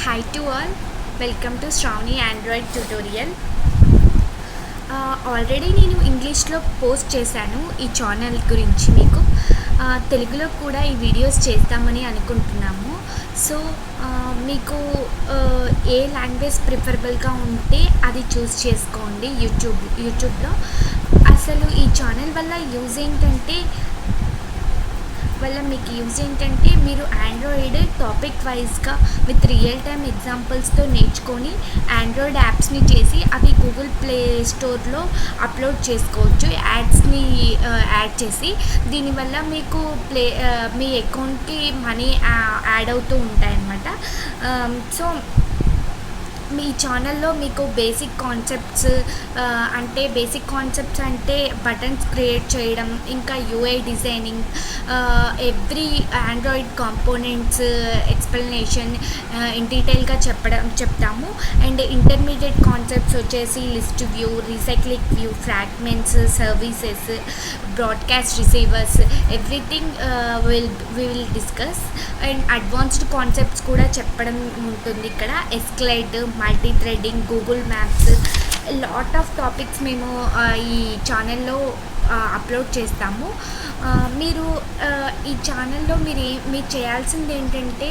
Hi to all, welcome to Shravani Android tutorial. Already నేను ఇంగ్లీష్లో post చేశాను ఈ ఛానల్ గురించి. మీకు తెలుగులో కూడా ఈ వీడియోస్ చేద్దామని అనుకుంటున్నాము. సో మీకు ఏ లాంగ్వేజ్ ప్రిఫరబుల్గా ఉంటే అది చూస్ చేసుకోండి. యూట్యూబ్లో అసలు ఈ ఛానల్ వల్ల మీకు యూజ్ ఏంటంటే మీరు ఆండ్రాయిడ్ టాపిక్ వైజ్గా విత్ రియల్ టైమ్ ఎగ్జాంపుల్స్తో నేర్చుకొని ఆండ్రాయిడ్ యాప్స్ని చేసి అవి గూగుల్ ప్లే స్టోర్లో అప్లోడ్ చేసుకోవచ్చు. యాడ్స్ని యాడ్ చేసి దీనివల్ల మీకు మీ అకౌంట్కి మనీ యాడ్ అవుతూ ఉంటాయన్నమాట. సో మీ ఛానల్లో మీకు బేసిక్ కాన్సెప్ట్స్ అంటే బటన్స్ క్రియేట్ చేయడం, ఇంకా UI designing, every Android components explanation in డీటెయిల్గా చెప్తాము. అండ్ ఇంటర్మీడియట్ కాన్సెప్ట్స్ వచ్చేసి list view, recycling view, fragments, services, broadcast receivers, everything will discuss. And advanced concepts కూడా చెప్పడం ఉంటుంది ఇక్కడ. SQLite, multi threading, Google maps, lot of topics మేము ఈ ఛానల్లో అప్లోడ్ చేస్తాము. మీరు ఈ ఛానల్లో మీరు చేయాల్సింది ఏంటంటే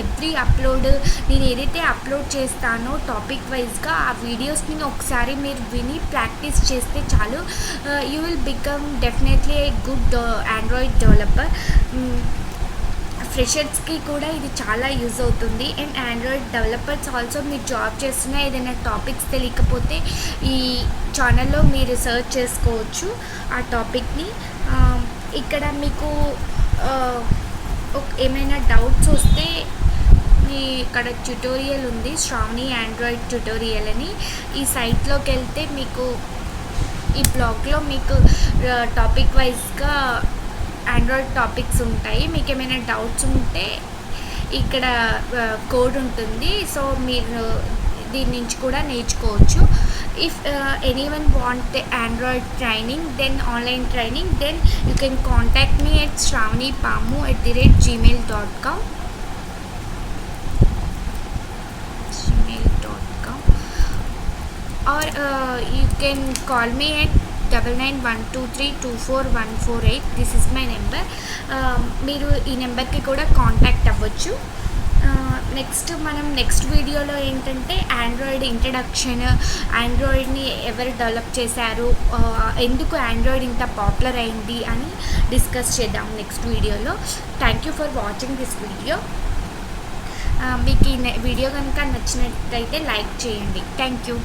ఎవ్రీ అప్లోడ్ నేను ఏదైతే అప్లోడ్ చేస్తానో టాపిక్ వైజ్గా ఆ వీడియోస్ని ఒకసారి మీరు విని ప్రాక్టీస్ చేస్తే చాలు. You will become definitely a good Android developer. ఫ్రెషర్స్కి కూడా ఇది చాలా యూజ్ అవుతుంది. అండ్ ఆండ్రాయిడ్ డెవలపర్స్ ఆల్సో మీరు జాబ్ చేస్తున్న ఏదైనా టాపిక్స్ తెలియకపోతే ఈ ఛానల్లో మీరు సెర్చ్ చేసుకోవచ్చు ఆ టాపిక్ని. ఇక్కడ మీకు ఏమైనా డౌట్స్ వస్తే ఇక్కడ ట్యుటోరియల్ ఉంది, శ్రావణి ఆండ్రాయిడ్ ట్యుటోరియల్ అని. ఈ సైట్లోకి వెళ్తే మీకు ఈ బ్లాగ్లో మీకు టాపిక్ వైజ్గా ఆండ్రాయిడ్ టాపిక్స్ ఉంటాయి. మీకు ఏమైనా డౌట్స్ ఉంటే ఇక్కడ కోడ్ ఉంటుంది, సో మీరు దీని నుంచి కూడా నేర్చుకోవచ్చు. If anyone want android training, then online training, then you can contact me at shravanipamu@gmail.com or you can call me at 9912324148. This is my number. మీరు ఈ నెంబర్కి కూడా కాంటాక్ట్ అవ్వచ్చు. నెక్స్ట్ వీడియోలో ఏంటంటే ఆండ్రాయిడ్ ఇంట్రడక్షన్, ఆండ్రాయిడ్ని ఎవరు డెవలప్ చేశారు, ఎందుకు ఆండ్రాయిడ్ ఇంత పాపులర్ అయింది అని డిస్కస్ చేద్దాం నెక్స్ట్ వీడియోలో. Thank you for watching this video. మీకు ఈ వీడియో కనుక నచ్చినట్టయితే లైక్ చేయండి. Thank you.